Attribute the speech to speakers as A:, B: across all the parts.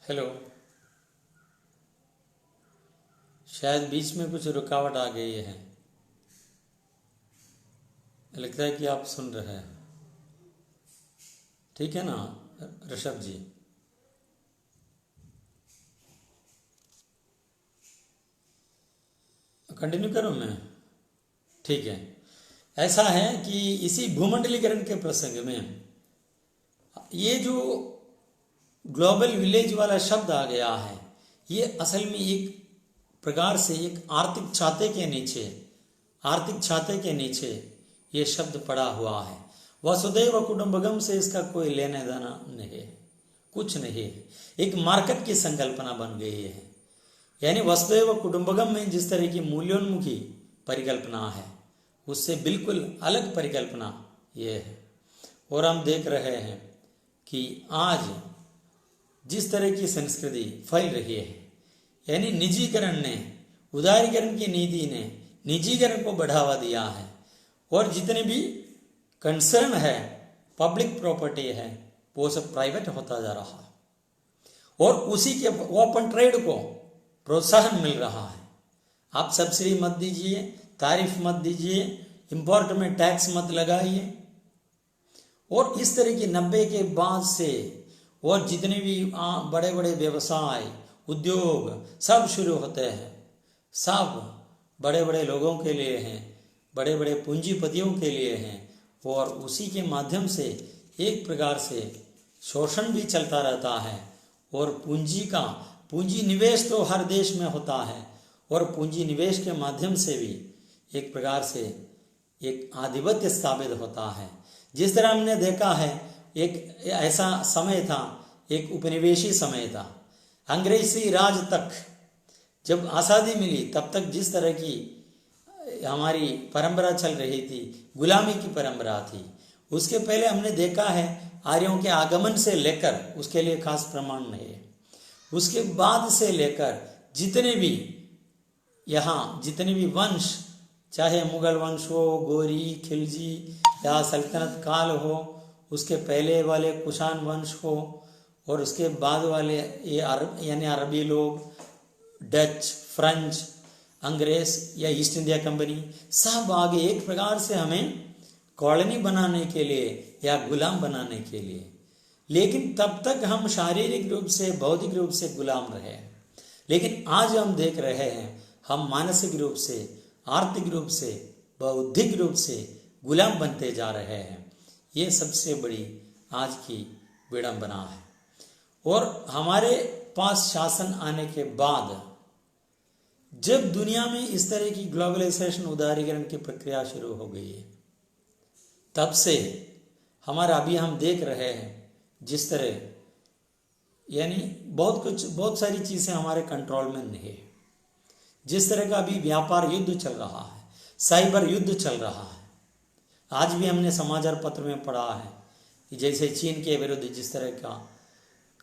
A: Hello. शायद बीच में कुछ रुकावट आ गई है। लगता है कि आप सुन रहे हैं। ठीक है ना ऋषभ जी? कंटिन्यू करूं मैं? ठीक है। ऐसा है कि इसी भूमंडलीकरण के प्रसंग में ये जो ग्लोबल विलेज वाला शब्द आ गया है, ये असल में एक प्रकार से एक आर्थिक छाते के नीचे ये शब्द पड़ा हुआ है। वसुदैव कुटुंबकम से इसका कोई लेना देना नहीं है, कुछ नहीं है। एक मार्केट की संकल्पना बन गई है। यानी वसुदैव कुटुंबकम में जिस तरह की मूल्योन्मुखी परिकल्पना है, उससे बिल्कुल अलग परिकल्पना ये है। और हम देख रहे हैं कि आज जिस तरह की संस्कृति फैल रही है, यानी निजीकरण ने, उदारीकरण की नीति ने निजीकरण को बढ़ावा दिया है। और जितने भी कंसर्न है, पब्लिक प्रॉपर्टी है, वो सब प्राइवेट होता जा रहा है। और उसी के ओपन ट्रेड को प्रोत्साहन मिल रहा है। आप सब्सिडी मत दीजिए, तारीफ मत दीजिए, इंपोर्ट में टैक्स मत लगाइए। और इस तरह की 90 के बाद से और जितने भी बड़े बड़े व्यवसाय उद्योग सब शुरू होते हैं, सब बड़े बड़े लोगों के लिए हैं, बड़े बड़े पूंजीपतियों के लिए हैं। और उसी के माध्यम से एक प्रकार से शोषण भी चलता रहता है। और पूंजी निवेश तो हर देश में होता है, और पूंजी निवेश के माध्यम से भी एक प्रकार से एक आधिपत्य स्थापित होता है। जिस तरह हमने देखा है, एक ऐसा समय था, एक उपनिवेशी समय था। अंग्रेजी राज तक जब आज़ादी मिली, तब तक जिस तरह की हमारी परंपरा चल रही थी, गुलामी की परंपरा थी। उसके पहले हमने देखा है आर्यों के आगमन से लेकर, उसके लिए खास प्रमाण नहीं है, उसके बाद से लेकर जितने भी वंश, चाहे मुगल वंश हो, गोरी, खिलजी या सल्तनत काल हो, उसके पहले वाले कुषाण वंश हो, और उसके बाद वाले ये यानी अरबी लोग, डच, फ्रेंच, अंग्रेज या ईस्ट इंडिया कंपनी, सब आगे एक प्रकार से हमें कॉलोनी बनाने के लिए या गुलाम बनाने के लिए। लेकिन तब तक हम शारीरिक रूप से, भौतिक रूप से गुलाम रहे। लेकिन आज हम देख रहे हैं, हम मानसिक रूप से, आर्थिक रूप से, बौद्धिक रूप से गुलाम बनते जा रहे हैं। ये सबसे बड़ी आज की विडंबना है। और हमारे पास शासन आने के बाद जब दुनिया में इस तरह की ग्लोबलाइजेशन, उदारीकरण की प्रक्रिया शुरू हो गई है, तब से हमारा अभी हम देख रहे हैं जिस तरह, यानी बहुत सारी चीज़ें हमारे कंट्रोल में नहीं है। जिस तरह का अभी व्यापार युद्ध चल रहा है, साइबर युद्ध चल रहा है। आज भी हमने समाचार पत्र में पढ़ा है कि जैसे चीन के विरुद्ध जिस तरह का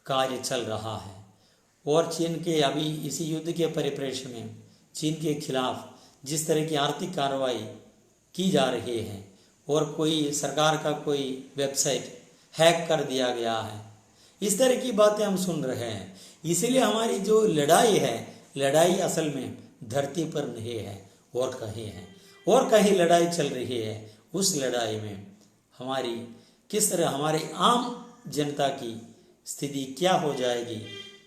A: कार्य चल रहा है, और चीन के अभी इसी युद्ध के परिप्रेक्ष्य में चीन के खिलाफ जिस तरह की आर्थिक कार्रवाई की जा रही है, और कोई सरकार का कोई वेबसाइट हैक कर दिया गया है, इस तरह की बातें हम सुन रहे हैं। इसीलिए हमारी जो लड़ाई है, लड़ाई असल में धरती पर नहीं है, और कहीं है, और कहीं लड़ाई चल रही है। उस लड़ाई में हमारी किस तरह, हमारी आम जनता की स्थिति क्या हो जाएगी,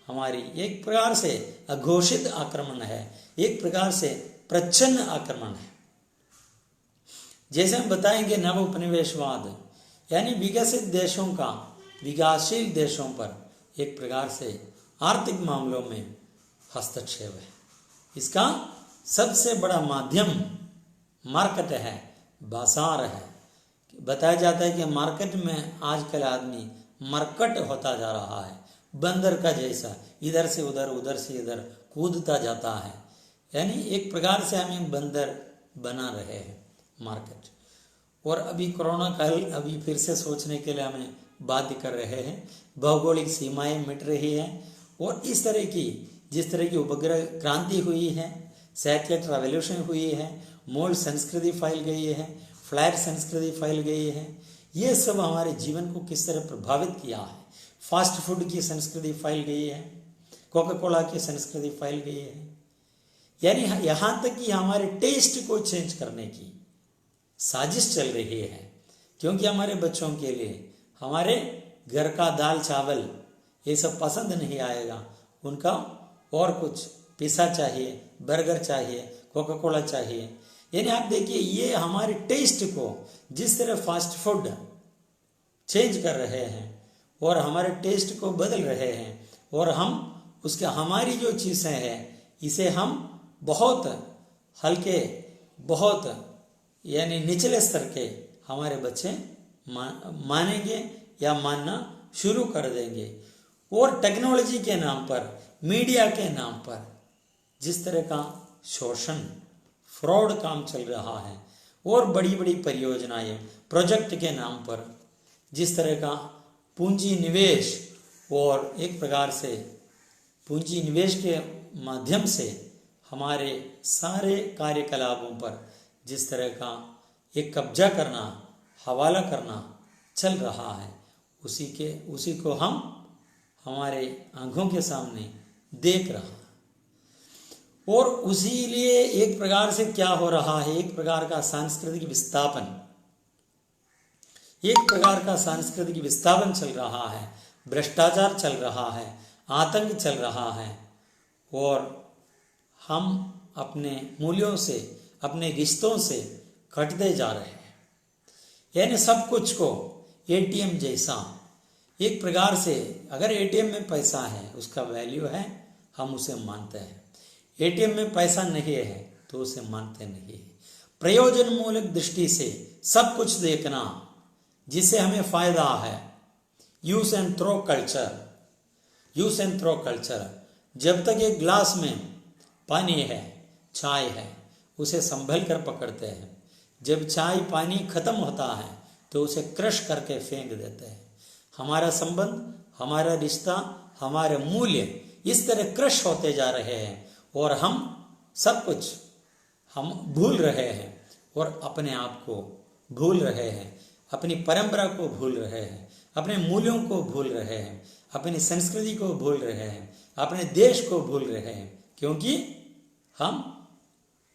A: हमारी एक प्रकार से अघोषित आक्रमण है, एक प्रकार से प्रच्छन्न आक्रमण है। जैसे हम बताएंगे, नव उपनिवेशवाद यानी विकसित देशों का विकासशील देशों पर एक प्रकार से आर्थिक मामलों में हस्तक्षेप है। इसका सबसे बड़ा माध्यम मार्केट है, बाजार है। बताया जाता है कि मार्केट में आजकल आदमी मरकट होता जा रहा है, बंदर का जैसा, इधर से उधर, उधर से इधर कूदता जाता है। यानी एक प्रकार से हमें बंदर बना रहे हैं मार्केट। और अभी कोरोना काल अभी फिर से सोचने के लिए हमें बाध्य कर रहे हैं। भौगोलिक सीमाएं मिट रही हैं, और इस तरह की जिस तरह की उपग्रह क्रांति हुई है, सैटेलाइट रेवोल्यूशन हुई है, मूल संस्कृति फैल गई है, फ्लैट संस्कृति फैल गई है, ये सब हमारे जीवन को किस तरह प्रभावित किया है। फास्ट फूड की संस्कृति फैल गई है, कोका कोला की संस्कृति फैल गई है। यानी यहाँ तक कि हमारे टेस्ट को चेंज करने की साजिश चल रही है, क्योंकि हमारे बच्चों के लिए हमारे घर का दाल चावल ये सब पसंद नहीं आएगा, उनका और कुछ पिज़्ज़ा चाहिए, बर्गर चाहिए, कोका कोला चाहिए। यानी आप देखिए ये हमारे टेस्ट को जिस तरह फास्ट फूड चेंज कर रहे हैं और हमारे टेस्ट को बदल रहे हैं, और हम उसके हमारी जो चीज़ें हैं इसे हम बहुत हल्के, बहुत यानी निचले स्तर के हमारे बच्चे मानेंगे या मानना शुरू कर देंगे। और टेक्नोलॉजी के नाम पर, मीडिया के नाम पर जिस तरह का शोषण, फ्रॉड काम चल रहा है, और बड़ी बड़ी परियोजनाएं, प्रोजेक्ट के नाम पर जिस तरह का पूंजी निवेश, और एक प्रकार से पूंजी निवेश के माध्यम से हमारे सारे कार्यकलापों पर जिस तरह का एक कब्जा करना, हवाला करना चल रहा है, उसी को हम हमारे आंखों के सामने देख रहा है। और उसी लिए एक प्रकार से क्या हो रहा है, एक प्रकार का सांस्कृतिक विस्थापन, एक प्रकार का सांस्कृतिक विस्थापन चल रहा है, भ्रष्टाचार चल रहा है, आतंक चल रहा है, और हम अपने मूल्यों से, अपने रिश्तों से कटते जा रहे हैं। यानी सब कुछ को एटीएम जैसा, एक प्रकार से अगर एटीएम में पैसा है उसका वैल्यू है, हम उसे मानते हैं। एटीएम में पैसा नहीं है तो उसे मानते नहीं है। प्रयोजन मूलक दृष्टि से सब कुछ देखना जिससे हमें फायदा है, use and throw culture, use and throw culture. जब तक एक ग्लास में पानी है, चाय है, उसे संभल कर पकड़ते हैं। जब चाय पानी खत्म होता है तो उसे क्रश करके फेंक देते हैं। हमारा संबंध, हमारा रिश्ता, हमारे मूल्य इस तरह क्रश होते जा रहे हैं, और हम सब कुछ हम भूल रहे हैं, और अपने आप को भूल रहे हैं, अपनी परंपरा को भूल रहे हैं, अपने मूल्यों को भूल रहे हैं, अपनी संस्कृति को भूल रहे हैं, अपने देश को भूल रहे हैं, क्योंकि हम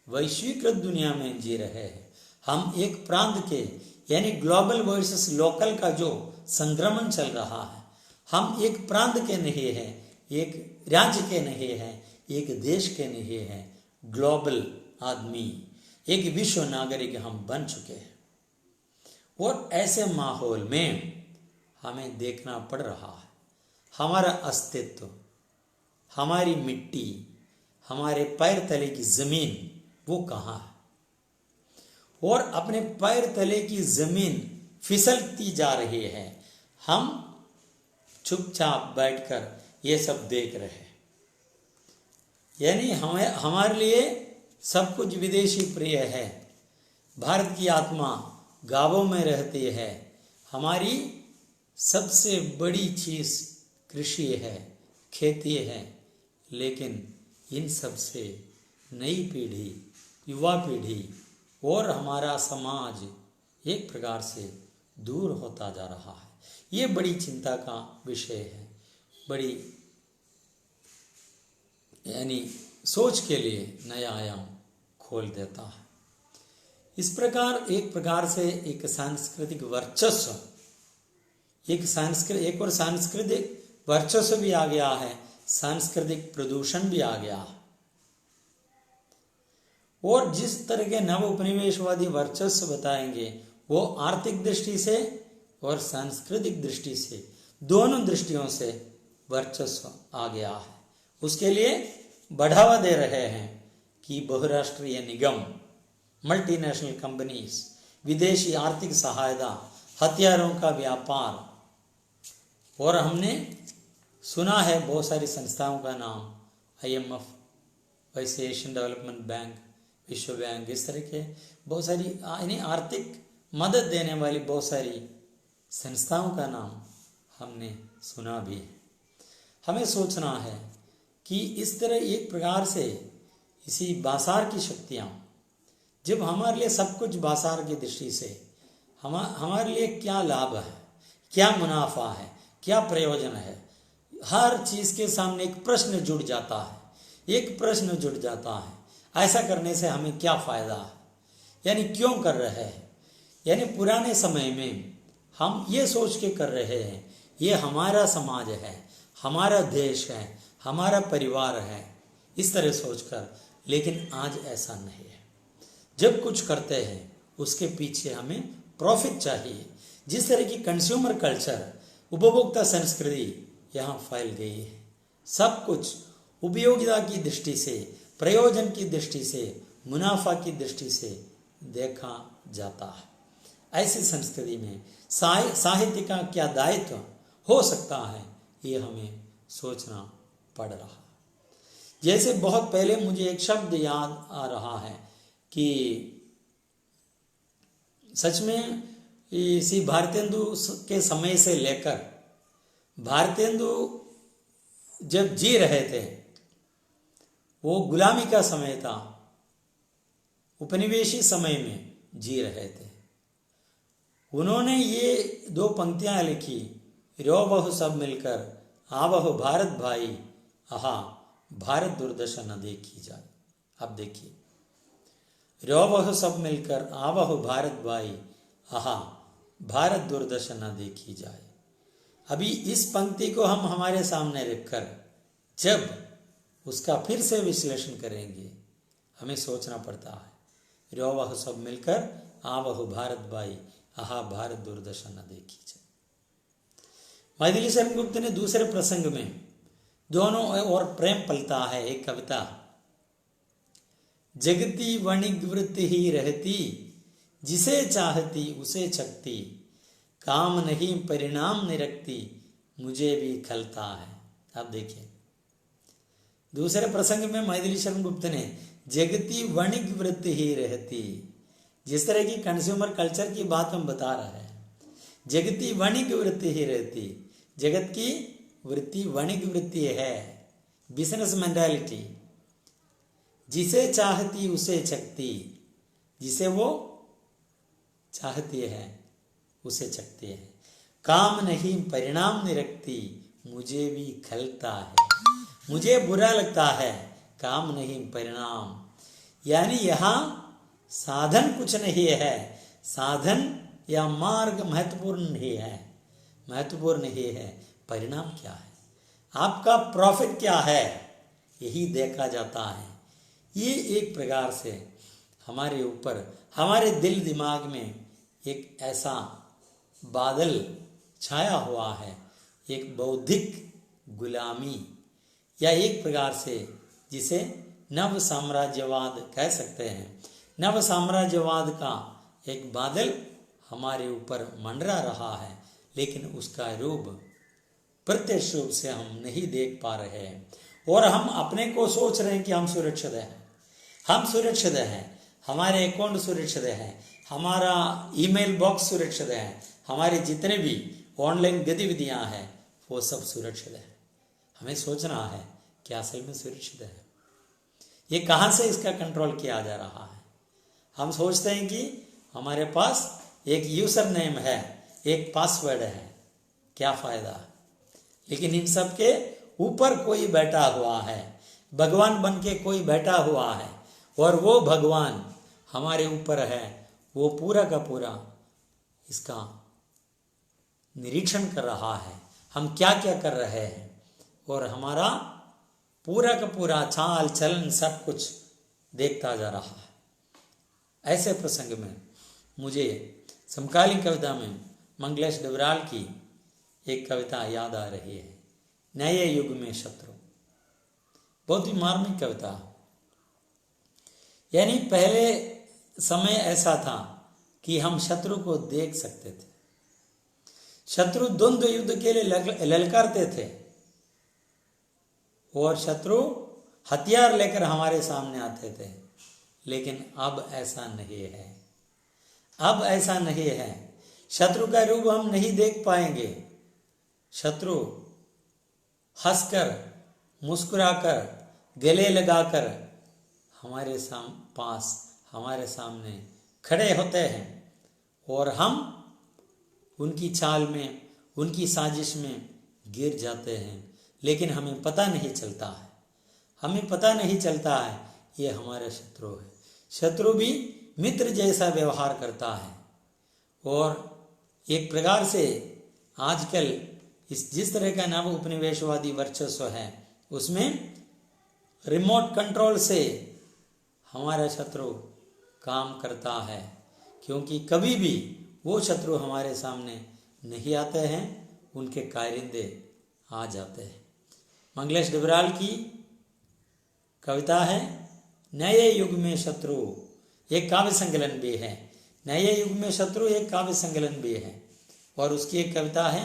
A: वैश्वीकृत दुनिया में जी रहे हैं। हम एक प्रांत के यानी ग्लोबल वर्सेस लोकल का जो संक्रमण चल रहा है, हम एक प्रांत के नहीं हैं, एक राज्य के नहीं हैं, एक देश के नहीं हैं, ग्लोबल आदमी, एक विश्व नागरिक हम बन चुके हैं। और ऐसे माहौल में हमें देखना पड़ रहा है हमारा अस्तित्व, हमारी मिट्टी, हमारे पैर तले की जमीन वो कहाँ है, और अपने पैर तले की जमीन फिसलती जा रही है। हम चुपचाप बैठकर ये सब देख रहे हैं। यानी हमारे लिए सब कुछ विदेशी प्रिय है। भारत की आत्मा गांवों में रहती है। हमारी सबसे बड़ी चीज कृषि है, खेती है, लेकिन इन सब से नई पीढ़ी, युवा पीढ़ी और हमारा समाज एक प्रकार से दूर होता जा रहा है। ये बड़ी चिंता का विषय है, बड़ी यानी सोच के लिए नया आयाम खोल देता है। इस प्रकार एक प्रकार से एक सांस्कृतिक वर्चस्व, एक और सांस्कृतिक वर्चस्व भी आ गया है, सांस्कृतिक प्रदूषण भी आ गया है। और जिस तरह के नव उपनिवेशवादी वर्चस्व बताएंगे वो आर्थिक दृष्टि से और सांस्कृतिक दृष्टि से, दोनों दृष्टियों से वर्चस्व आ गया है। उसके लिए बढ़ावा दे रहे हैं कि बहुराष्ट्रीय निगम, मल्टीनेशनल कंपनीज, विदेशी आर्थिक सहायता, हथियारों का व्यापार, और हमने सुना है बहुत सारी संस्थाओं का नाम, IMF, वैसे एशियन डेवलपमेंट बैंक, विश्व बैंक, इस तरह के बहुत सारी यानी आर्थिक मदद देने वाली बहुत सारी संस्थाओं का नाम हमने सुना भी है। हमें सोचना है कि इस तरह एक प्रकार से इसी बाजार की शक्तियाँ, जब हमारे लिए सब कुछ बाजार की दृष्टि से हमारे लिए क्या लाभ है, क्या मुनाफा है, क्या प्रयोजन है, हर चीज के सामने एक प्रश्न जुड़ जाता है, एक प्रश्न जुड़ जाता है, ऐसा करने से हमें क्या फायदा है, यानी क्यों कर रहे हैं। यानी पुराने समय में हम ये सोच के कर रहे हैं ये हमारा समाज है, हमारा देश है, हमारा परिवार है, इस तरह सोचकर। लेकिन आज ऐसा नहीं है। जब कुछ करते हैं उसके पीछे हमें प्रॉफिट चाहिए। जिस तरह की कंज्यूमर कल्चर, उपभोक्ता संस्कृति यहाँ फैल गई है, सब कुछ उपयोगिता की दृष्टि से, प्रयोजन की दृष्टि से, मुनाफा की दृष्टि से देखा जाता है। ऐसी संस्कृति में साहित्य का क्या दायित्व हो सकता है, ये हमें सोचना पड़ रहा है। जैसे बहुत पहले मुझे एक शब्द याद आ रहा है कि सच में इसी भारतेंदु के समय से लेकर, भारतेंदु जब जी रहे थे वो गुलामी का समय था, उपनिवेशी समय में जी रहे थे। उन्होंने ये 2 पंक्तियां लिखी, रो बहु सब मिलकर आवहो भारत भाई, आहा भारत दुर्दशा न देखी जाए। अब देखिए, रो बहु सब मिलकर आवहो भारत भाई, आहा भारत दुर्दशा न देखी जाए। अभी इस पंक्ति को हम हमारे सामने रखकर जब उसका फिर से विश्लेषण करेंगे, हमें सोचना पड़ता है, रो बहु सब मिलकर आवहो भारत भाई, आहा भारत दुर्दशा न देखी जाए। मैथिली शरण गुप्त ने दूसरे प्रसंग में दोनों और प्रेम पलता है एक कविता, जगती वणिक वृत्ति ही रहती, जिसे चाहती उसे छकती, काम नहीं परिणाम नहीं रखती, मुझे भी खलता है। आप देखिए, दूसरे प्रसंग में मैथिली शरण गुप्त ने जगती वणिक वृत्ति ही रहती, जिस तरह की कंज्यूमर कल्चर की बात हम बता रहे हैं, जगती वणिक वृत्ति ही रहती, जगत की वृत्ति वणिक वृत्ति है, बिजनेस मेंटालिटी, जिसे चाहती उसे छकती, जिसे वो चाहती है उसे छकती है, काम नहीं परिणाम नहीं रखती, मुझे भी खलता है, मुझे बुरा लगता है, काम नहीं परिणाम। यानी यहाँ साधन कुछ नहीं है, साधन या मार्ग महत्वपूर्ण नहीं है, महत्वपूर्ण नहीं है, परिणाम क्या है, आपका प्रॉफिट क्या है, यही देखा जाता है। ये एक प्रकार से हमारे ऊपर, हमारे दिल दिमाग में एक ऐसा बादल छाया हुआ है, एक बौद्धिक गुलामी, या एक प्रकार से जिसे नव साम्राज्यवाद कह सकते हैं। नव साम्राज्यवाद का एक बादल हमारे ऊपर मंडरा रहा है, लेकिन उसका रूप प्रत्यक्ष रूप से हम नहीं देख पा रहे हैं, और हम अपने को सोच रहे हैं कि हम सुरक्षित हैं, हम सुरक्षित हैं, हमारे अकाउंट सुरक्षित हैं, हमारा ईमेल बॉक्स सुरक्षित है, हमारे जितने भी ऑनलाइन गतिविधियां हैं वो सब सुरक्षित है। हमें सोचना है कि असल में सुरक्षित है, ये कहाँ से इसका कंट्रोल किया जा रहा है। हम सोचते हैं कि हमारे पास एक यूजर नेम है, एक पासवर्ड है, क्या फायदा। लेकिन इन सब के ऊपर कोई बैठा हुआ है, भगवान बन के कोई बैठा हुआ है, और वो भगवान हमारे ऊपर है, वो पूरा का पूरा इसका निरीक्षण कर रहा है, हम क्या क्या कर रहे हैं, और हमारा पूरा का पूरा चाल चलन सब कुछ देखता जा रहा है। ऐसे प्रसंग में मुझे समकालीन कविता में मंगलेश डबराल की एक कविता याद आ रही है, नए युग में शत्रु। बहुत ही मार्मिक कविता। यानी पहले समय ऐसा था कि हम शत्रु को देख सकते थे, शत्रु द्वंद्व युद्ध के लिए ललकारते थे, और शत्रु हथियार लेकर हमारे सामने आते थे। लेकिन अब ऐसा नहीं है, अब ऐसा नहीं है। शत्रु का रूप हम नहीं देख पाएंगे। शत्रु हंसकर, मुस्कुराकर, गले लगाकर हमारे पास, हमारे सामने खड़े होते हैं, और हम उनकी चाल में, उनकी साजिश में गिर जाते हैं। लेकिन हमें पता नहीं चलता है। हमें पता नहीं चलता है ये हमारा शत्रु है। शत्रु भी मित्र जैसा व्यवहार करता है। और एक प्रकार से आजकल जिस तरह का नव उपनिवेशवादी वर्चस्व है उसमें रिमोट कंट्रोल से हमारा शत्रु काम करता है, क्योंकि कभी भी वो शत्रु हमारे सामने नहीं आते हैं, उनके कारिंदे आ जाते हैं। मंगलेश डबराल की कविता है नए युग में शत्रु, एक काव्य संकलन भी है। नए युग में शत्रु एक काव्य संकलन भी है और उसकी एक कविता है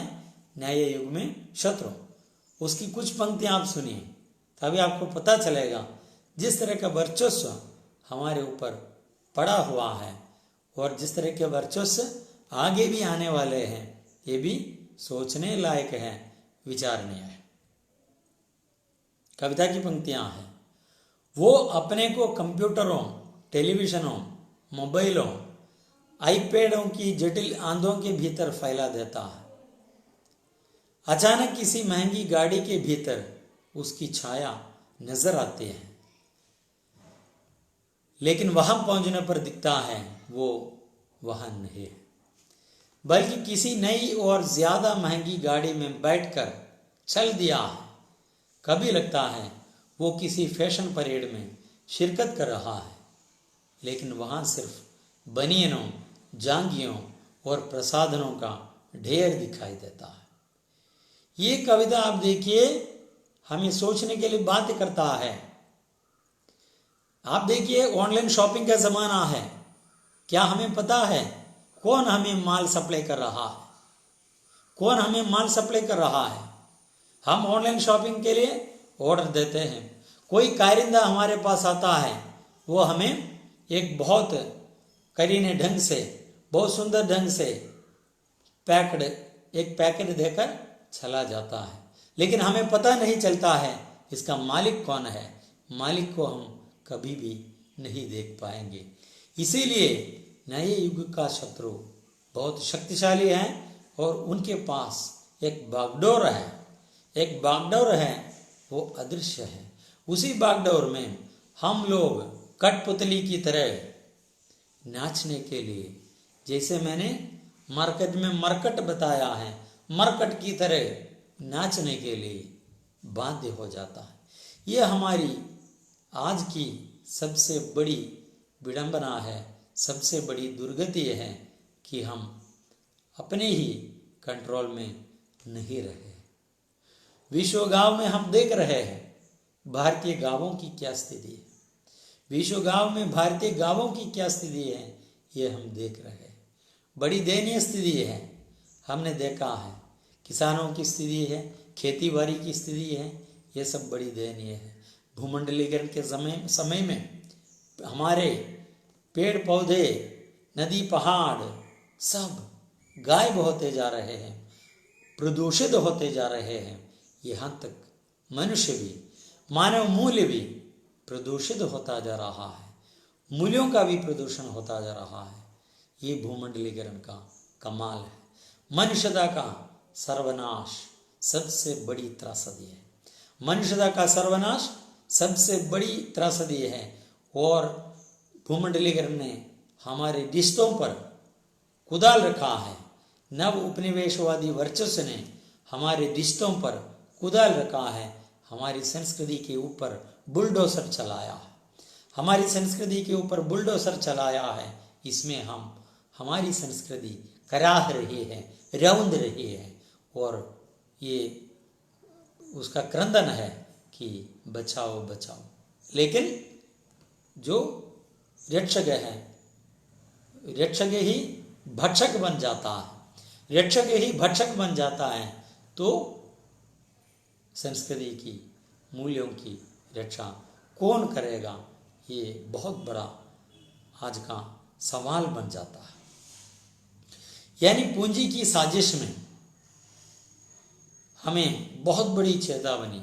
A: नए युग में शत्रु। उसकी कुछ पंक्तियां आप सुनिए, तभी आपको पता चलेगा जिस तरह का वर्चस्व हमारे ऊपर पड़ा हुआ है और जिस तरह के वर्चस्व आगे भी आने वाले हैं, ये भी सोचने लायक है, विचारणीय है। कविता की पंक्तियां हैं, वो अपने को कंप्यूटरों, टेलीविजनों, मोबाइलों, आईपैडों की जटिल आंधों के भीतर फैला देता है। अचानक किसी महंगी गाड़ी के भीतर उसकी छाया नजर आती है, लेकिन वहां पहुंचने पर दिखता है वो वहां नहीं है, बल्कि किसी नई और ज्यादा महंगी गाड़ी में बैठकर चल दिया है। कभी लगता है वो किसी फैशन परेड में शिरकत कर रहा है, लेकिन वहां सिर्फ बनियनों, जांघियों और प्रसाधनों का ढेर दिखाई देता है। ये कविता आप देखिए हमें सोचने के लिए बाध्य करता है। आप देखिए ऑनलाइन शॉपिंग का जमाना है, क्या हमें पता है कौन हमें माल सप्लाई कर रहा है? कौन हमें माल सप्लाई कर रहा है? हम ऑनलाइन शॉपिंग के लिए ऑर्डर देते हैं, कोई कारिंदा हमारे पास आता है, वो हमें एक बहुत करीने ढंग से, बहुत सुंदर ढंग से पैक्ड एक पैकेट देकर चला जाता है, लेकिन हमें पता नहीं चलता है इसका मालिक कौन है। मालिक को हम कभी भी नहीं देख पाएंगे। इसीलिए नए युग का शत्रु बहुत शक्तिशाली है और उनके पास एक बागडोर है। एक बागडोर है, वो अदृश्य है। उसी बागडोर में हम लोग कठपुतली की तरह नाचने के लिए, जैसे मैंने मार्केट में मरकट बताया है, मरकट की तरह नाचने के लिए बाध्य हो जाता है। ये हमारी आज की सबसे बड़ी विडंबना है, सबसे बड़ी दुर्गति है कि हम अपने ही कंट्रोल में नहीं रहे। विश्व गांव में हम देख रहे हैं भारतीय गांवों की क्या स्थिति है। विश्व गांव में भारतीय गांवों की क्या स्थिति है ये हम देख रहे हैं। बड़ी दयनीय स्थिति है। हमने देखा है किसानों की स्थिति है, खेती बाड़ी की स्थिति है, ये सब बड़ी दयनीय है। भूमंडलीकरण के समय में हमारे पेड़ पौधे, नदी पहाड़ सब गायब होते जा रहे हैं, प्रदूषित होते जा रहे हैं। यहाँ तक मनुष्य भी, मानव मूल्य भी प्रदूषित होता जा रहा है, मूल्यों का भी प्रदूषण होता जा रहा है। ये भूमंडलीकरण का कमाल है। मनुष्यता का सर्वनाश सबसे बड़ी त्रासदी है। मनुष्यता का सर्वनाश सबसे बड़ी त्रासदी है और भूमंडलीकरण ने हमारे रिश्तों पर कुदाल रखा है। नव उपनिवेशवादी वर्चस्व ने हमारे रिश्तों पर कुदाल रखा है। हमारी संस्कृति के ऊपर बुलडोजर चलाया है। हमारी संस्कृति के ऊपर बुलडोजर चलाया है। इसमें हम हमारी संस्कृति कराह रही है, रौंद रही है और ये उसका क्रंदन है कि बचाओ बचाओ। लेकिन जो रक्षक है, रक्षक ही भक्षक बन जाता है। रक्षक ही भक्षक बन जाता है तो संस्कृति की मूल्यों की रक्षा कौन करेगा? ये बहुत बड़ा आज का सवाल बन जाता है। यानी पूंजी की साजिश में हमें बहुत बड़ी चेतावनी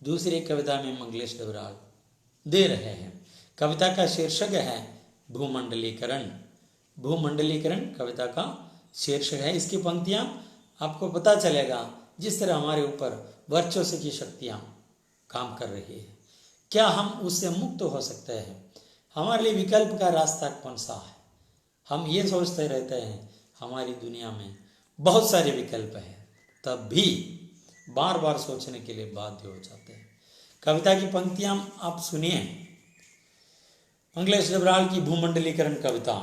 A: दूसरी कविता में मंगलेश डबराल दे रहे हैं। कविता का शीर्षक है भूमंडलीकरण। भूमंडलीकरण कविता का शीर्षक है। इसकी पंक्तियां आपको पता चलेगा जिस तरह हमारे ऊपर वर्चस्व की शक्तियाँ काम कर रही है, क्या हम उससे मुक्त हो सकते हैं? हमारे लिए विकल्प का रास्ता कौन सा है? हम ये सोचते रहते हैं हमारी दुनिया में बहुत सारे विकल्प हैं, तब भी बार बार सोचने के लिए बाध्य हो जाते हैं। कविता की पंक्तियां आप सुनिए। मंगलेश डबराल की भूमंडलीकरण कविता।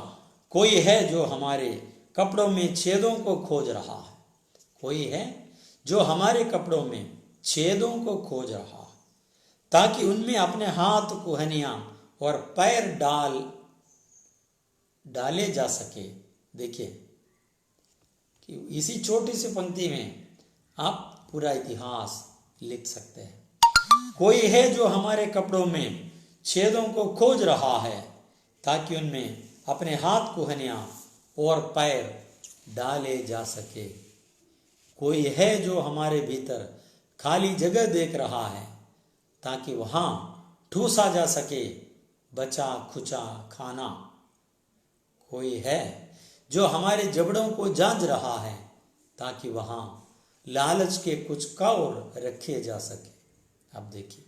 A: कोई है जो हमारे कपड़ों में छेदों को खोज रहा है, कोई है जो हमारे कपड़ों में छेदों को खोज रहा है, ताकि उनमें अपने हाथ कुहनियां और पैर डाले जा सके। देखिए कि इसी छोटी सी पंक्ति में आप पूरा इतिहास लिख सकते हैं। कोई है जो हमारे कपड़ों में छेदों को खोज रहा है, ताकि उनमें अपने हाथ कुहनियां और पैर डाले जा सके। कोई है जो हमारे भीतर खाली जगह देख रहा है, ताकि वहां ठूसा जा सके बचा खुचा खाना। कोई है जो हमारे जबड़ों को जांच रहा है, ताकि वहां लालच के कुछ कौर रखे जा सके। अब देखिए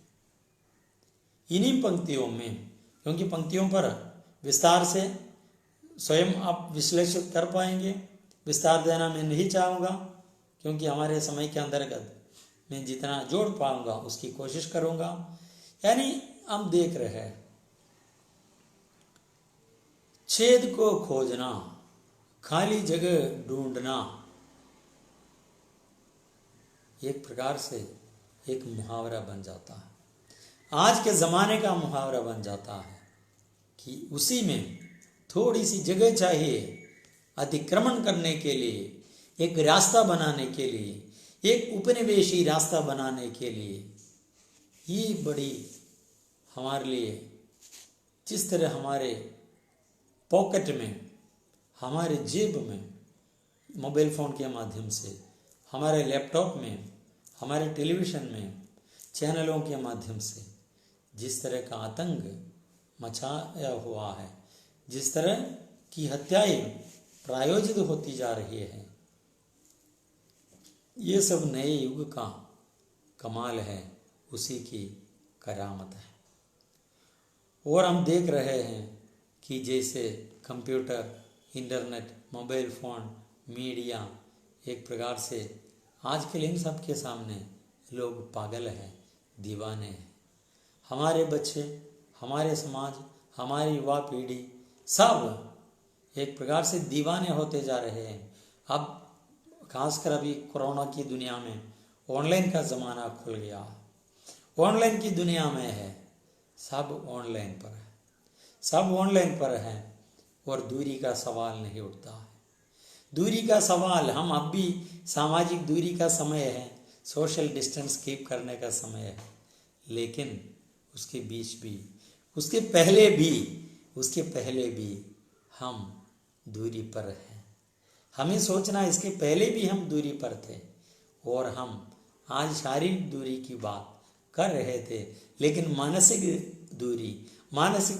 A: इन्हीं पंक्तियों में, क्योंकि पंक्तियों पर विस्तार से स्वयं आप विश्लेषित कर पाएंगे, विस्तार देना मैं नहीं चाहूँगा, क्योंकि हमारे समय के अंतर्गत मैं जितना जोड़ पाऊंगा उसकी कोशिश करूंगा। यानी हम देख रहे हैं छेद को खोजना, खाली जगह ढूंढना, एक प्रकार से एक मुहावरा बन जाता है, आज के ज़माने का मुहावरा बन जाता है कि उसी में थोड़ी सी जगह चाहिए अतिक्रमण करने के लिए, एक रास्ता बनाने के लिए, एक उपनिवेशी रास्ता बनाने के लिए। ये बड़ी हमारे लिए, जिस तरह हमारे पॉकेट में, हमारे जेब में, मोबाइल फ़ोन के माध्यम से, हमारे लैपटॉप में, हमारे टेलीविज़न में, चैनलों के माध्यम से जिस तरह का आतंक मचाया हुआ है, जिस तरह की हत्याएं प्रायोजित होती जा रही है, ये सब नए युग का कमाल है, उसी की करामत है। और हम देख रहे हैं कि जैसे computer, internet, mobile phone, media, एक प्रकार से आजकल इन सब के सामने लोग पागल हैं, दीवाने हैं। हमारे बच्चे, हमारे समाज, हमारी युवा पीढ़ी सब एक प्रकार से दीवाने होते जा रहे हैं। अब खासकर अभी कोरोना की दुनिया में ऑनलाइन का ज़माना खुल गया, ऑनलाइन की दुनिया में है, सब ऑनलाइन पर है, सब ऑनलाइन पर है और दूरी का सवाल नहीं उठता है। दूरी का सवाल, हम अब भी सामाजिक दूरी का समय है, सोशल डिस्टेंस कीप करने का समय है, लेकिन उसके बीच भी, उसके पहले भी हम दूरी पर हैं। हमें सोचना इसके पहले भी हम दूरी पर थे और हम आज शारीरिक दूरी की बात कर रहे थे, लेकिन मानसिक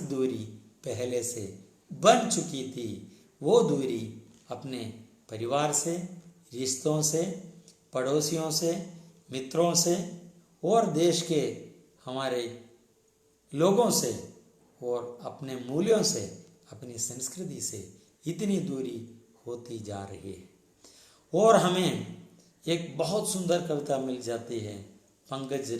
A: दूरी पहले से बन चुकी थी। वो दूरी अपने परिवार से, रिश्तों से, पड़ोसियों से, मित्रों से और देश के हमारे लोगों से और अपने मूल्यों से, अपनी संस्कृति से इतनी दूरी होती जा रही है। और हमें एक बहुत सुंदर कविता मिल जाती है, पंकज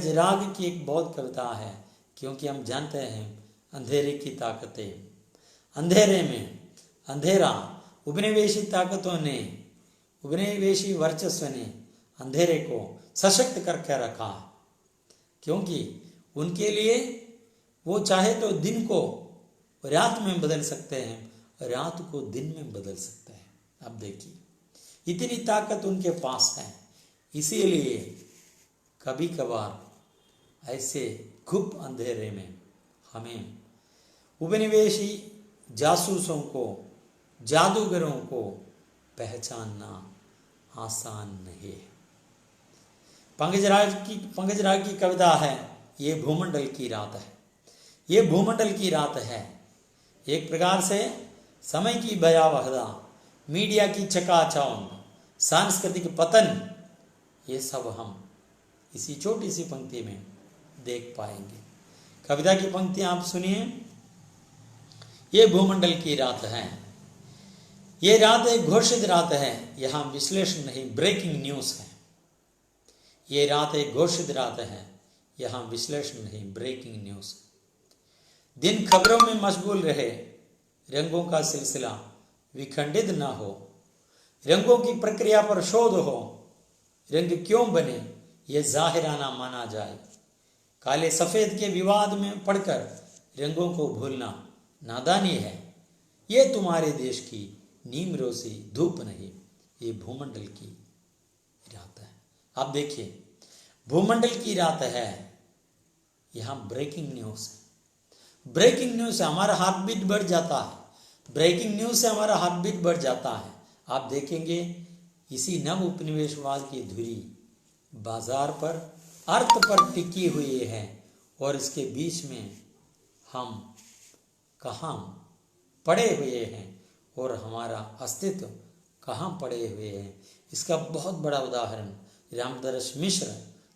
A: राग की एक बहुत कविता है, क्योंकि हम जानते हैं अंधेरे की ताकतें, अंधेरे में अंधेरा, उपनिवेशी ताकतों ने, उपनिवेशी वर्चस्व ने अंधेरे को सशक्त करके रखा, क्योंकि उनके लिए वो चाहे तो दिन को रात में बदल सकते हैं, रात को दिन में बदल सकते हैं। अब देखिए इतनी ताकत उनके पास है, इसीलिए कभी कभार ऐसे गुप्त अंधेरे में हमें उपनिवेशी जासूसों को, जादूगरों को पहचानना आसान नहीं है। पंकज राग की कविता है, ये भूमंडल की रात है। ये भूमंडल की रात है, एक प्रकार से समय की भयावहता, मीडिया की चकाचौंध, सांस्कृतिक पतन, ये सब हम इसी छोटी सी पंक्ति में देख पाएंगे। कविता की पंक्तियां आप सुनिए। ये भूमंडल की रात है, ये रात एक घोषित रात है, यहाँ विश्लेषण नहीं ब्रेकिंग न्यूज है। ये रात एक घोषित रात है, यहाँ विश्लेषण नहीं ब्रेकिंग न्यूज। दिन खबरों में मशगूल रहे, रंगों का सिलसिला विखंडित ना हो, रंगों की प्रक्रिया पर शोध हो, रंग क्यों बने ये जाहिराना माना जाए। काले सफेद के विवाद में पड़कर रंगों को भूलना नादानी है। ये तुम्हारे देश की नीम रोजी धूप नहीं, ये भूमंडल की रात है। आप देखिए, भूमंडल की रात है, यहां ब्रेकिंग न्यूज है। ब्रेकिंग न्यूज से हमारा हार्ट बीट बढ़ जाता है, ब्रेकिंग न्यूज से हमारा हार्ट बीट बढ़ जाता है। आप देखेंगे इसी नव उपनिवेशवाद की धुरी बाजार पर अर्थ पर टिकी हुई है, और इसके बीच में हम कहाँ पड़े हुए हैं और हमारा अस्तित्व कहाँ पड़े हुए हैं। इसका बहुत बड़ा उदाहरण रामदरस मिश्र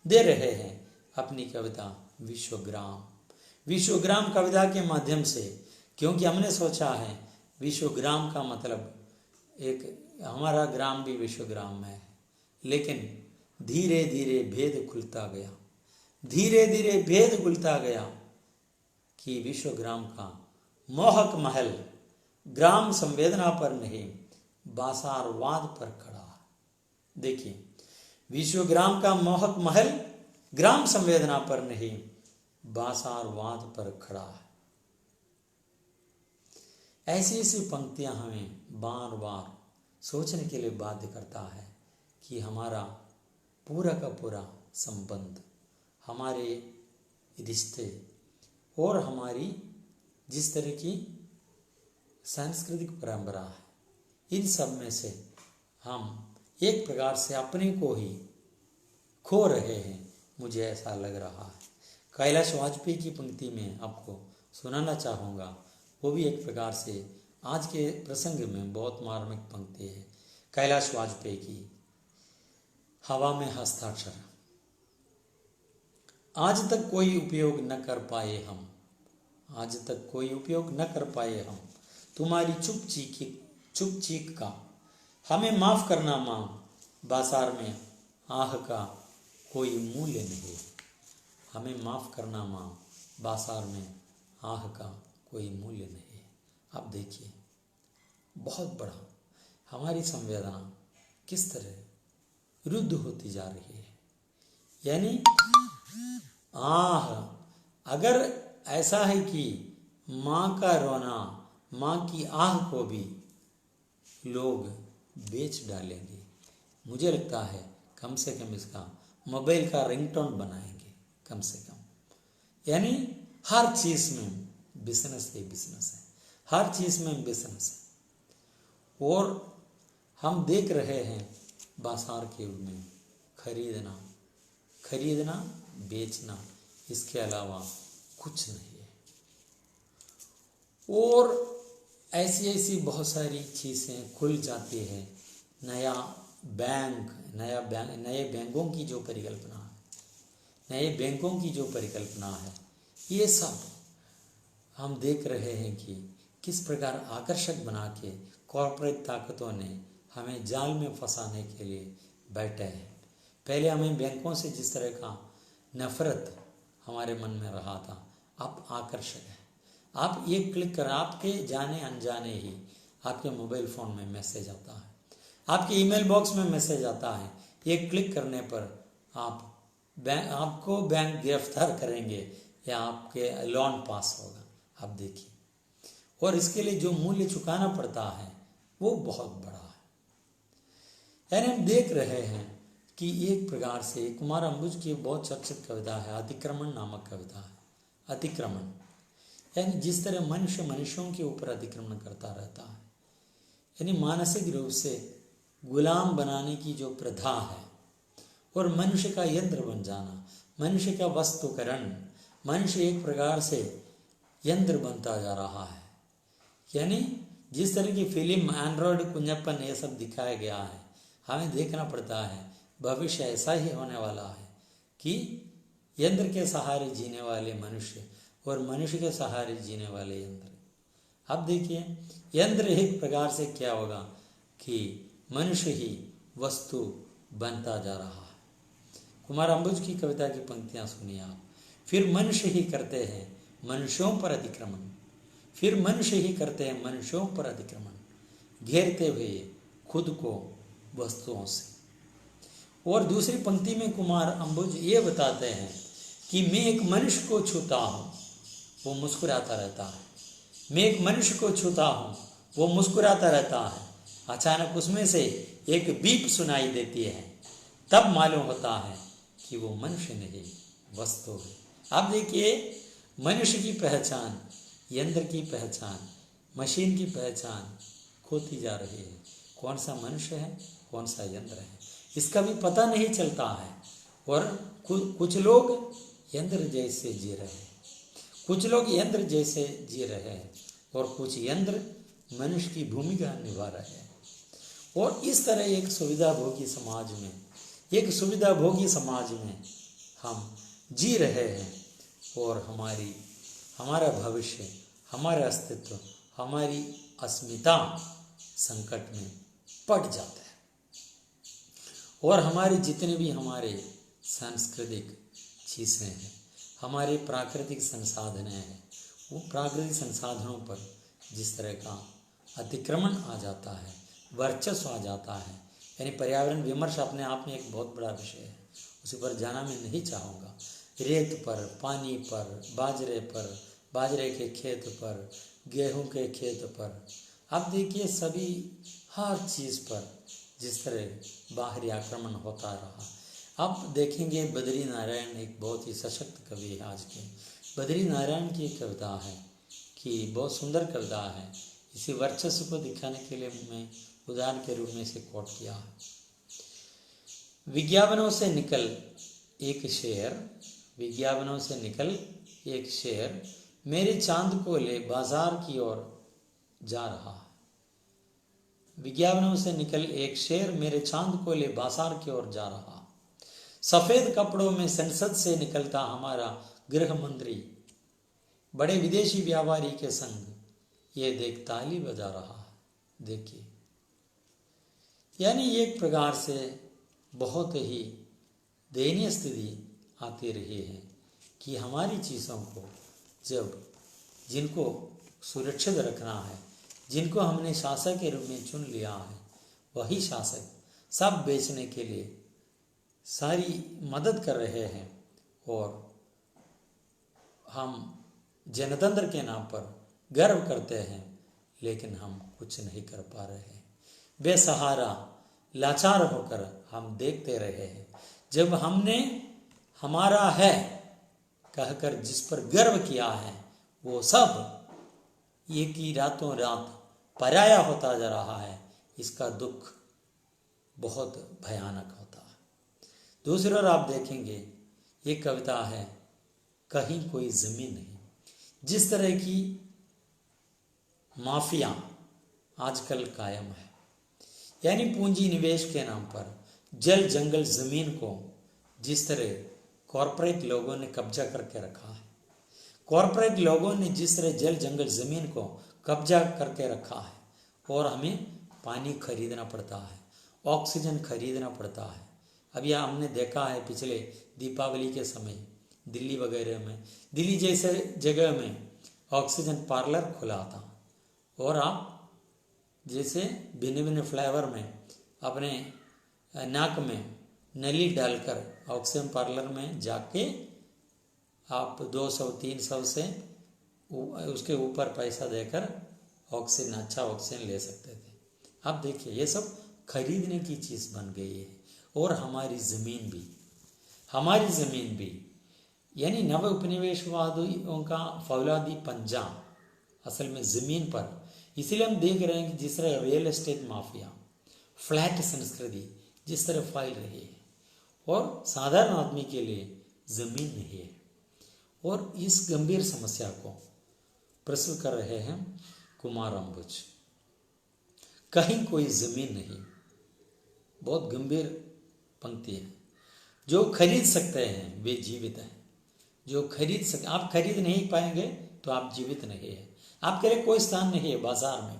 A: दे रहे हैं अपनी कविता विश्वग्राम। विश्वग्राम कविता के माध्यम से, क्योंकि हमने सोचा है विश्वग्राम का मतलब एक हमारा ग्राम भी विश्वग्राम में है, लेकिन धीरे धीरे भेद खुलता गया, धीरे धीरे भेद खुलता गया कि विश्वग्राम का मोहक महल ग्राम संवेदना पर नहीं बासारवाद पर खड़ा है। देखिए, विश्वग्राम का मोहक महल ग्राम संवेदना पर नहीं बासारवाद पर खड़ा है। ऐसी ऐसी पंक्तियां हमें बार बार सोचने के लिए बाध्य करता है कि हमारा पूरा का पूरा संबंध, हमारे रिश्ते और हमारी जिस तरह की सांस्कृतिक परंपरा है, इन सब में से हम एक प्रकार से अपने को ही खो रहे हैं, मुझे ऐसा लग रहा है। कैलाश वाजपेयी की पंक्ति में आपको सुनाना चाहूँगा, वो भी एक प्रकार से आज के प्रसंग में बहुत मार्मिक पंक्ति है। कैलाश वाजपेयी की हवा में हस्ताक्षर। आज तक कोई उपयोग न कर पाए हम, आज तक कोई उपयोग न कर पाए हम, तुम्हारी चुप चीख का हमें माफ करना मां, बाजार में आह का कोई मूल्य नहीं। हमें माफ करना मां, बाजार में आह का कोई मूल्य नहीं। आप देखिए, बहुत बड़ा हमारी संवेदना किस तरह रुद्ध होती जा रही है। यानी आह, अगर ऐसा है कि माँ का रोना, माँ की आह को भी लोग बेच डालेंगे, मुझे लगता है कम से कम इसका मोबाइल का रिंगटोन बनाएंगे कम से कम। यानी हर चीज़ में बिजनेस ही बिजनेस है, हर चीज़ में बिजनेस है। और हम देख रहे हैं बाजार के में खरीदना बेचना, इसके अलावा कुछ नहीं है। और ऐसी ऐसी बहुत सारी चीज़ें खुल जाती है। नए बैंकों की जो परिकल्पना है, नए बैंकों की जो परिकल्पना है, ये सब हम देख रहे हैं कि किस प्रकार आकर्षक बना के कॉरपोरेट ताकतों ने हमें जाल में फंसाने के लिए बैठे हैं। पहले हमें बैंकों से जिस तरह का नफरत हमारे मन में रहा था, अब आकर्षक है। आप एक क्लिक कर, आपके जाने अनजाने ही आपके मोबाइल फ़ोन में मैसेज आता है, आपके ईमेल बॉक्स में मैसेज आता है। एक क्लिक करने पर आपको बैंक गिरफ्तार करेंगे या आपके लोन पास होगा। आप देखिए, और इसके लिए जो मूल्य चुकाना पड़ता है वो बहुत बड़ा है। यानी हम देख रहे हैं कि एक प्रकार से कुमार अंबुज की बहुत चर्चित कविता है, अतिक्रमण नामक कविता है। अतिक्रमण यानी जिस तरह मनुष्य मनुष्यों के ऊपर अतिक्रमण करता रहता है, यानी मानसिक रूप से गुलाम बनाने की जो प्रथा है, और मनुष्य का यंत्र बन जाना, मनुष्य का वस्तुकरण, मनुष्य एक प्रकार से यंत्र बनता जा रहा है। यानी जिस तरह की फिल्म एंड्रॉयड कुंजप्पन ये सब दिखाया गया है, हमें देखना पड़ता है भविष्य ऐसा ही होने वाला है कि यंत्र के सहारे जीने वाले मनुष्य और मनुष्य के सहारे जीने वाले यंत्र। अब देखिए यंत्र एक प्रकार से क्या होगा कि मनुष्य ही वस्तु बनता जा रहा है। कुमार अंबुज की कविता की पंक्तियां सुनिए आप। फिर मनुष्य ही करते हैं मनुष्यों पर अतिक्रमण, फिर मनुष्य ही करते हैं मनुष्यों पर अतिक्रमण, घेरते हुए खुद को वस्तुओं से। और दूसरी पंक्ति में कुमार अंबुज ये बताते हैं कि मैं एक मनुष्य को छूता हूँ, वो मुस्कुराता रहता है। मैं एक मनुष्य को छूता हूँ, वो मुस्कुराता रहता है। अचानक उसमें से एक बीप सुनाई देती है, तब मालूम होता है कि वो मनुष्य नहीं वस्तु है। आप देखिए मनुष्य की पहचान, यंत्र की पहचान, मशीन की पहचान खोती जा रही है। कौन सा मनुष्य है, कौन सा यंत्र है, इसका भी पता नहीं चलता है। और कुछ लोग यंत्र जैसे जी रहे हैं, कुछ लोग यंत्र जैसे जी रहे हैं और कुछ यंत्र मनुष्य की भूमिका निभा रहे हैं। और इस तरह एक सुविधाभोगी समाज में हम जी रहे हैं और हमारा भविष्य, हमारा अस्तित्व, हमारी अस्मिता संकट में पड़ जाता है। और हमारे जितने भी हमारे सांस्कृतिक चीज़ें हैं, हमारे प्राकृतिक संसाधन हैं, वो प्राकृतिक संसाधनों पर जिस तरह का अतिक्रमण आ जाता है, वर्चस्व आ जाता है, यानी पर्यावरण विमर्श अपने आप में एक बहुत बड़ा विषय है, उसी पर जाना मैं नहीं चाहूँगा। रेत पर, पानी पर, बाजरे के खेत पर, गेहूं के खेत पर, अब देखिए सभी हर चीज़ पर जिस तरह बाहरी आक्रमण होता रहा। अब देखेंगे बद्री नारायण एक बहुत ही सशक्त कवि है आज के। बद्री नारायण की एक कविता है कि बहुत सुंदर कविता है। इसी वर्चस्व को दिखाने के लिए मैं उदाहरण के रूप में इसे कोट किया है। विज्ञापनों से निकल एक शेर मेरे चांद को ले बाजार की ओर जा रहा है। विज्ञापनों से निकल एक शेर मेरे चांद को ले बाजार की ओर जा रहा। सफेद कपड़ों में संसद से निकलता हमारा गृह मंत्री, बड़े विदेशी व्यापारी के संग ये देख ताली बजा रहा है। देखिए, यानी एक प्रकार से बहुत ही दयनीय स्थिति आती रही है कि हमारी चीज़ों को जिनको सुरक्षित रखना है, जिनको हमने शासक के रूप में चुन लिया है, वही शासक सब बेचने के लिए सारी मदद कर रहे हैं और हम जनतंत्र के नाम पर गर्व करते हैं, लेकिन हम कुछ नहीं कर पा रहे हैं। बेसहारा लाचार होकर हम देखते रहे हैं जब हमने हमारा है कहकर जिस पर गर्व किया है वो सब एक ही रातों रात पराया होता जा रहा है। इसका दुख बहुत भयानक होता है। दूसरी ओर आप देखेंगे ये कविता है कहीं कोई जमीन नहीं। जिस तरह की माफिया आजकल कायम है, यानी पूंजी निवेश के नाम पर जल जंगल जमीन को जिस तरह कॉरपोरेट लोगों ने कब्जा करके रखा है, कॉरपोरेट लोगों ने जिस तरह जल जंगल जमीन को कब्जा करके रखा है और हमें पानी खरीदना पड़ता है, ऑक्सीजन खरीदना पड़ता है। अब यह हमने देखा है पिछले दीपावली के समय दिल्ली वगैरह में, दिल्ली जैसे जगह में ऑक्सीजन पार्लर खुला था और आप जैसे भिन्न भिन्न फ्लेवर में अपने नाक में नली डालकर ऑक्सीजन पार्लर में जाके आप 200-300 से उसके ऊपर पैसा देकर ऑक्सीजन, अच्छा ऑक्सीजन ले सकते थे। अब देखिए ये सब खरीदने की चीज़ बन गई है। और हमारी ज़मीन भी यानी नव उपनिवेशवादियों का फौलादी पंजा असल में ज़मीन पर, इसलिए हम देख रहे हैं कि जिस तरह रियल एस्टेट माफिया, फ्लैट संस्कृति जिस तरह फैल रही है और साधारण आदमी के लिए ज़मीन नहीं है। और इस गंभीर समस्या को प्रस्तुत कर रहे हैं कुमार अंबुज। कहीं कोई ज़मीन नहीं, बहुत गंभीर पंक्ति है। जो खरीद सकते हैं वे जीवित हैं। जो खरीद सकते, आप खरीद नहीं पाएंगे तो आप जीवित नहीं है, आपके लिए कोई स्थान नहीं है बाजार में,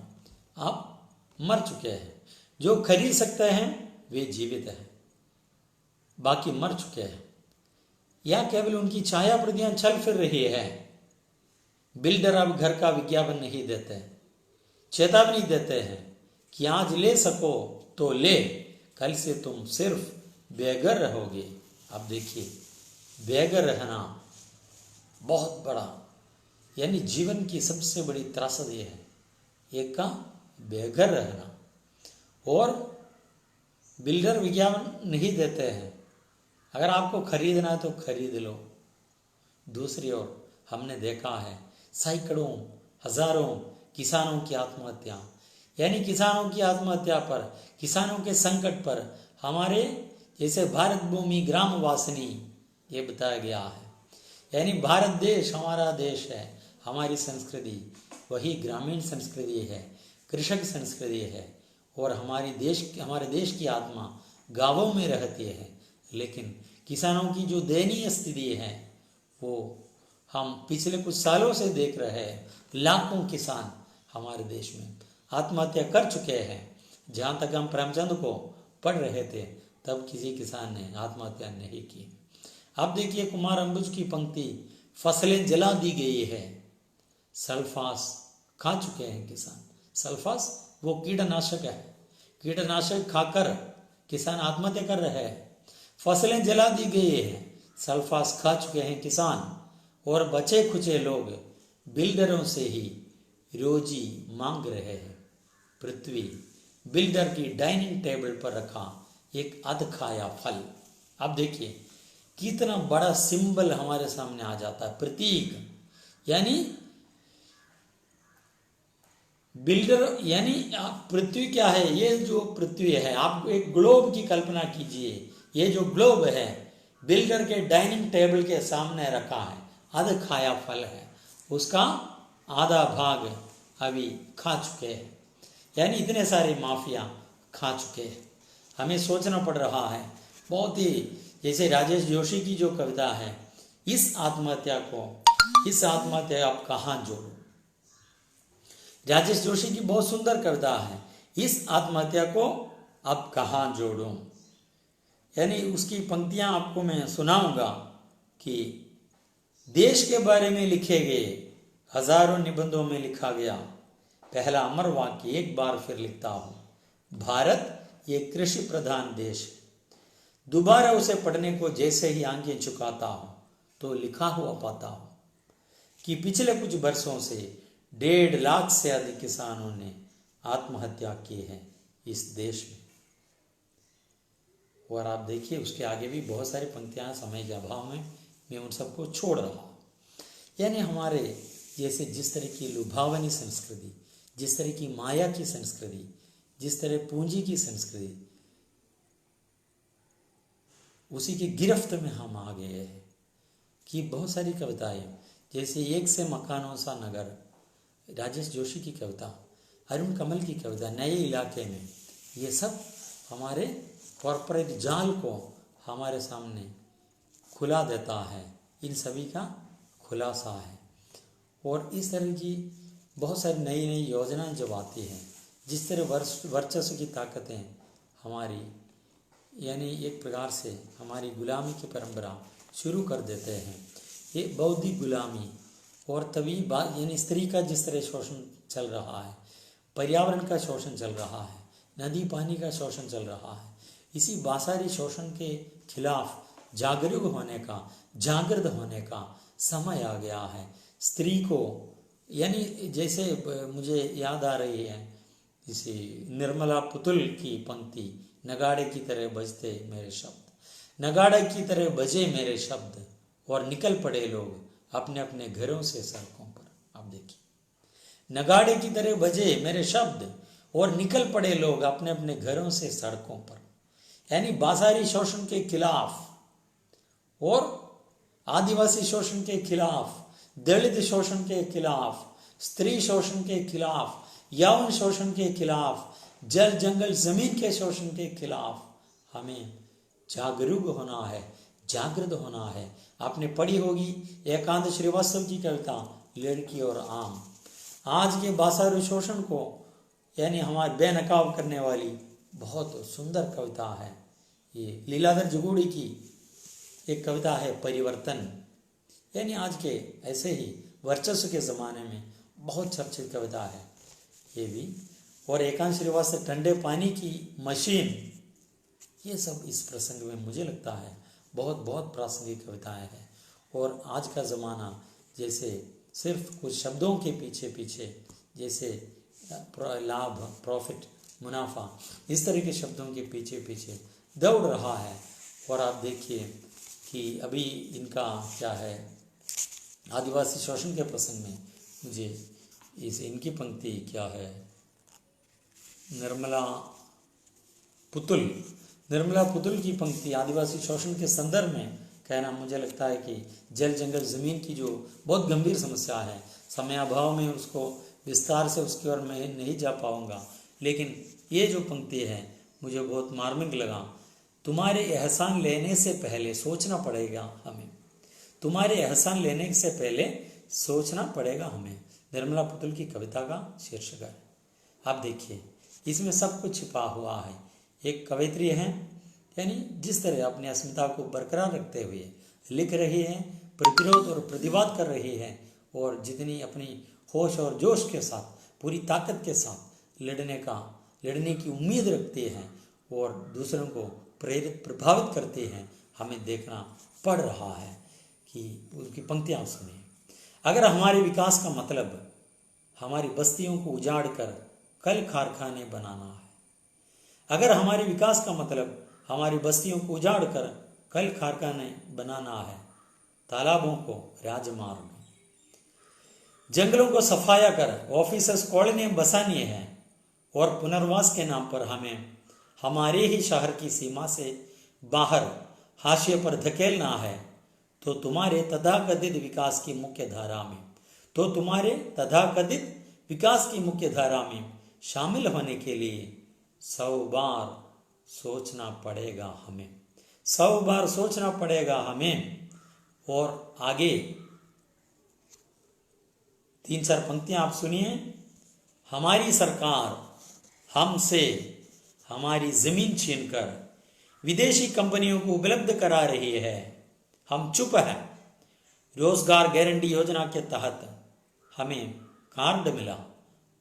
A: आप मर चुके हैं। जो खरीद सकते हैं वे जीवित हैं, बाकी मर चुके हैं। या केवल उनकी छाया प्रतियां चल फिर रही है। बिल्डर अब घर का विज्ञापन नहीं देते, चेतावनी देते हैं कि आज ले सको तो ले, कल से तुम सिर्फ बेघर रहोगे। अब देखिए, बेघर रहना बहुत बड़ा, यानी जीवन की सबसे बड़ी त्रासदी है, एक का बेघर रहना। और बिल्डर विज्ञापन नहीं देते हैं, अगर आपको खरीदना है तो खरीद लो। दूसरी ओर हमने देखा है सैकड़ों हजारों किसानों की आत्महत्या, यानी किसानों की आत्महत्या पर, किसानों के संकट पर हमारे जैसे भारत भूमि ग्राम वासिनी ये बताया गया है। यानी भारत देश हमारा देश है, हमारी संस्कृति वही ग्रामीण संस्कृति है, कृषक संस्कृति है। और हमारे देश की आत्मा गांवों में रहती है। लेकिन किसानों की जो दयनीय स्थिति है वो हम पिछले कुछ सालों से देख रहे हैं। लाखों किसान हमारे देश में आत्महत्या कर चुके हैं। जहाँ तक हम प्रेमचंद को पढ़ रहे थे तब किसी किसान ने आत्महत्या नहीं की। अब देखिए कुमार अंबुज की पंक्ति, फसलें जला दी गई है, सल्फास खा चुके हैं किसान। सल्फास वो कीटनाशक है, कीटनाशक खाकर किसान आत्महत्या कर रहे हैं। फसलें जला दी गई है, सल्फास खा चुके हैं किसान। और बचे खुचे लोग बिल्डरों से ही रोजी मांग रहे हैं। पृथ्वी बिल्डर की डाइनिंग टेबल पर रखा एक अध खाया फल। अब देखिए कितना बड़ा सिंबल हमारे सामने आ जाता है, प्रतीक। यानी बिल्डर, यानी पृथ्वी क्या है, ये जो पृथ्वी है, आप एक ग्लोब की कल्पना कीजिए। ये जो ग्लोब है बिल्डर के डाइनिंग टेबल के सामने रखा है, आधा खाया फल है, उसका आधा भाग अभी खा चुके हैं। यानी इतने सारे माफिया खा चुके हैं। हमें सोचना पड़ रहा है। बहुत ही जैसे राजेश जोशी की जो कविता है, इस आत्महत्या आप कहाँ जोड़ो। राजेश जोशी की बहुत सुंदर कविता है, इस आत्महत्या को अब कहाँ जोड़ूं। यानी उसकी पंक्तियां आपको मैं सुनाऊंगा कि देश के बारे में लिखे गए हजारों निबंधों में लिखा गया पहला अमर वाक्य एक बार फिर लिखता हूं, भारत ये कृषि प्रधान देश है। दोबारा उसे पढ़ने को जैसे ही आंखें झुकाता हूं तो लिखा हुआ पाता हूं कि पिछले कुछ वर्षों से 1.5 लाख से अधिक किसानों ने आत्महत्या की है इस देश में। और आप देखिए उसके आगे भी बहुत सारी पंक्तियां, समय के अभाव में मैं उन सबको छोड़ रहा हूँ। यानी हमारे जैसे जिस तरह की लुभावनी संस्कृति, जिस तरह की माया की संस्कृति, जिस तरह पूंजी की संस्कृति, उसी की गिरफ्त में हम आ गए हैं कि बहुत सारी कविताएं, जैसे एक से मकानों सा नगर, राजेश जोशी की कविता, अरुण कमल की कविता, नए इलाके में, ये सब हमारे कॉर्पोरेट जाल को हमारे सामने खुला देता है। इन सभी का खुलासा है। और इस तरह की बहुत सारी नई नई योजनाएं जब आती हैं, जिस तरह वर्चस्व की ताकतें हमारी, यानी एक प्रकार से हमारी गुलामी की परंपरा शुरू कर देते हैं, ये बौद्धिक गुलामी। और तभी बात, यानी स्त्री का जिस तरह शोषण चल रहा है, पर्यावरण का शोषण चल रहा है, नदी पानी का शोषण चल रहा है, इसी बासारी शोषण के खिलाफ जागरूक होने का, जागृत होने का समय आ गया है। स्त्री को, यानी जैसे मुझे याद आ रही है इसी निर्मला पुतुल की पंक्ति, नगाड़े की तरह बजते मेरे शब्द, नगाड़े की तरह बजे मेरे शब्द और निकल पड़े लोग अपने अपने घरों से सड़कों पर। आप देखिए, नगाड़े की तरह बजे मेरे शब्द और निकल पड़े लोग अपने अपने घरों से सड़कों पर। यानी बासारी शोषण के खिलाफ और आदिवासी शोषण के खिलाफ, दलित शोषण के खिलाफ, स्त्री शोषण के खिलाफ, यौन शोषण के खिलाफ, जल जंगल जमीन के शोषण के खिलाफ हमें जागरूक होना है, जागृत होना है। आपने पढ़ी होगी एकांत श्रीवास्तव की कविता लड़की और आम। आज के भाषा शोषण को यानी हमारे बेनकाब करने वाली बहुत सुंदर कविता है। ये लीलाधर जगूड़ी की एक कविता है परिवर्तन, यानी आज के ऐसे ही वर्चस्व के ज़माने में बहुत चर्चित कविता है ये भी। और एकांत श्रीवास्तव ठंडे पानी की मशीन, ये सब इस प्रसंग में मुझे लगता है बहुत बहुत प्रासंगिक कविताएं हैं। और आज का ज़माना जैसे सिर्फ कुछ शब्दों के पीछे पीछे, जैसे लाभ, प्रॉफिट, मुनाफा, इस तरह के शब्दों के पीछे पीछे दौड़ रहा है। और आप देखिए कि अभी इनका क्या है, आदिवासी शोषण के प्रसंग में मुझे इनकी पंक्ति क्या है, निर्मला पुतुल की पंक्ति आदिवासी शोषण के संदर्भ में कहना मुझे लगता है कि जल जंगल ज़मीन की जो बहुत गंभीर समस्या है, समय अभाव में उसको विस्तार से उसकी ओर मैं नहीं जा पाऊंगा, लेकिन ये जो पंक्ति है मुझे बहुत मार्मिक लगा। तुम्हारे एहसान लेने से पहले सोचना पड़ेगा हमें, तुम्हारे एहसान लेने से पहले सोचना पड़ेगा हमें, निर्मला पुतुल की कविता का शीर्षक है। आप देखिए इसमें सब कुछ छिपा हुआ है। एक कवयित्री है, यानी जिस तरह अपनी अस्मिता को बरकरार रखते हुए लिख रही है, प्रतिरोध और प्रतिवाद कर रही है, और जितनी अपनी होश और जोश के साथ, पूरी ताकत के साथ लड़ने की उम्मीद रखती हैं और दूसरों को प्रेरित प्रभावित करती हैं, हमें देखना पड़ रहा है कि उनकी पंक्तियाँ सुनिए। अगर हमारे विकास का मतलब हमारी बस्तियों को उजाड़ कर कल कारखाने बनाना है, अगर हमारे विकास का मतलब हमारी बस्तियों को उजाड़ कर कल कारखाने बनाना है, तालाबों को राजमार्ग, जंगलों को सफाया कर ऑफिसर्स कॉलोनियां बसानी है, और पुनर्वास के नाम पर हमें हमारे ही शहर की सीमा से बाहर हाशिए पर धकेलना है, तो तुम्हारे तथाकथित विकास की मुख्य धारा में शामिल होने के लिए 100 बार सोचना पड़ेगा हमें, 100 बार सोचना पड़ेगा हमें। और आगे 3-4 पंक्तियां आप सुनिए। हमारी सरकार हमसे हमारी जमीन छीनकर विदेशी कंपनियों को उपलब्ध करा रही है, हम चुप हैं। रोजगार गारंटी योजना के तहत हमें कार्ड मिला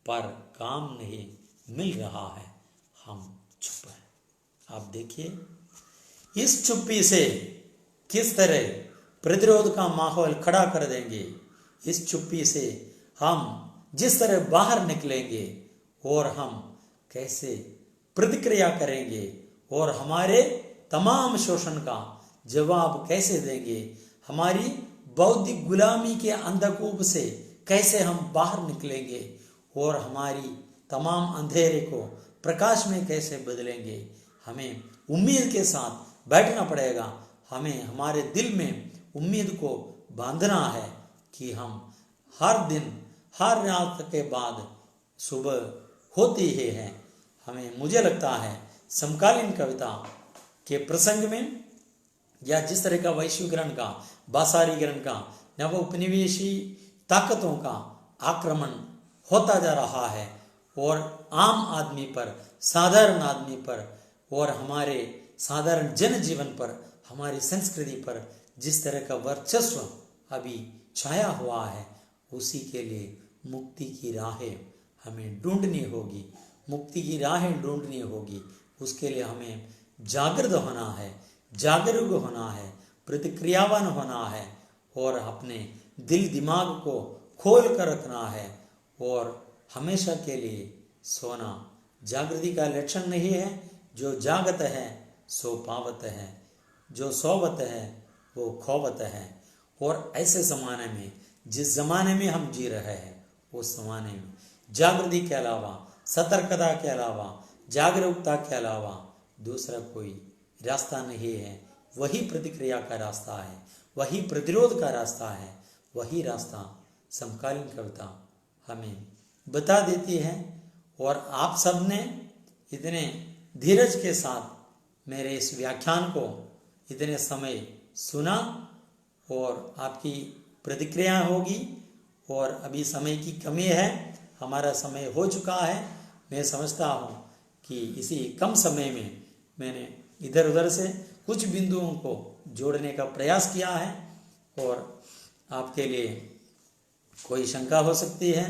A: पर काम नहीं मिल रहा है, हम चुप हैं। आप देखिए इस चुप्पी से किस तरह प्रतिरोध का माहौल खड़ा कर देंगे, इस चुप्पी से हम जिस तरह बाहर निकलेंगे और हम कैसे प्रतिक्रिया करेंगे और हमारे तमाम शोषण का जवाब कैसे देंगे, हमारी बौद्धिक गुलामी के अंधकूप से कैसे हम बाहर निकलेंगे और हमारी तमाम अंधेरे को प्रकाश में कैसे बदलेंगे, हमें उम्मीद के साथ बैठना पड़ेगा। हमें हमारे दिल में उम्मीद को बांधना है कि हम हर दिन हर रात के बाद सुबह होती ही है। हमें मुझे लगता है समकालीन कविता के प्रसंग में या जिस तरह का वैश्वीकरण का, भाषारीकरण का, नव उपनिवेशी ताकतों का आक्रमण होता जा रहा है और आम आदमी पर, साधारण आदमी पर और हमारे साधारण जनजीवन पर, हमारी संस्कृति पर जिस तरह का वर्चस्व अभी छाया हुआ है, उसी के लिए मुक्ति की राहें हमें ढूंढनी होगी, मुक्ति की राहें ढूंढनी होगी। उसके लिए हमें जागृत होना है, जागरूक होना है, प्रतिक्रियावान होना है और अपने दिल दिमाग को खोल कर रखना है। और हमेशा के लिए सोना जागृति का लक्षण नहीं है। जो जागत है सो पावत है, जो सोवत है वो खोवत है। और ऐसे ज़माने में, जिस ज़माने में हम जी रहे हैं, उस ज़माने में जागृति के अलावा, सतर्कता के अलावा, जागरूकता के अलावा दूसरा कोई रास्ता नहीं है। वही प्रतिक्रिया का रास्ता है, वही प्रतिरोध का रास्ता है, वही रास्ता समकालीन कविता हमें बता देती है। और आप सब ने इतने धीरज के साथ मेरे इस व्याख्यान को इतने समय सुना और आपकी प्रतिक्रिया होगी। और अभी समय की कमी है, हमारा समय हो चुका है। मैं समझता हूँ कि इसी कम समय में मैंने इधर उधर से कुछ बिंदुओं को जोड़ने का प्रयास किया है और आपके लिए कोई शंका हो सकती है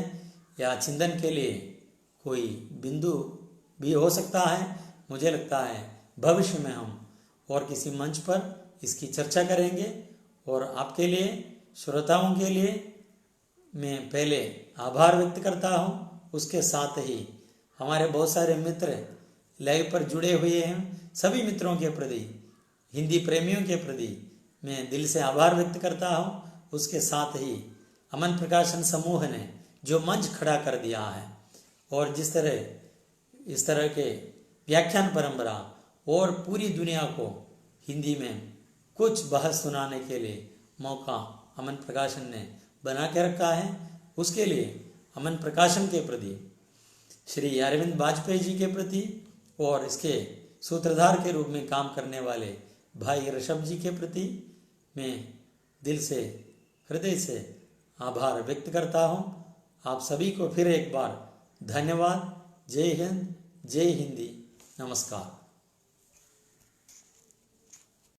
A: या चिंतन के लिए कोई बिंदु भी हो सकता है। मुझे लगता है भविष्य में हम और किसी मंच पर इसकी चर्चा करेंगे। और आपके लिए, श्रोताओं के लिए मैं पहले आभार व्यक्त करता हूँ। उसके साथ ही हमारे बहुत सारे मित्र लाइव पर जुड़े हुए हैं, सभी मित्रों के प्रति, हिंदी प्रेमियों के प्रति मैं दिल से आभार व्यक्त करता हूँ। उसके साथ ही अमन प्रकाशन समूह ने जो मंच खड़ा कर दिया है और इस तरह के व्याख्यान परंपरा और पूरी दुनिया को हिंदी में कुछ बहस सुनाने के लिए मौका अमन प्रकाशन ने बना के रखा है, उसके लिए अमन प्रकाशन के प्रति, श्री अरविंद वाजपेयी जी के प्रति और इसके सूत्रधार के रूप में काम करने वाले भाई ऋषभ जी के प्रति मैं दिल से, हृदय से आभार व्यक्त करता हूँ। आप सभी को फिर एक बार धन्यवाद। जय हिंद, जय हिंदी, नमस्कार।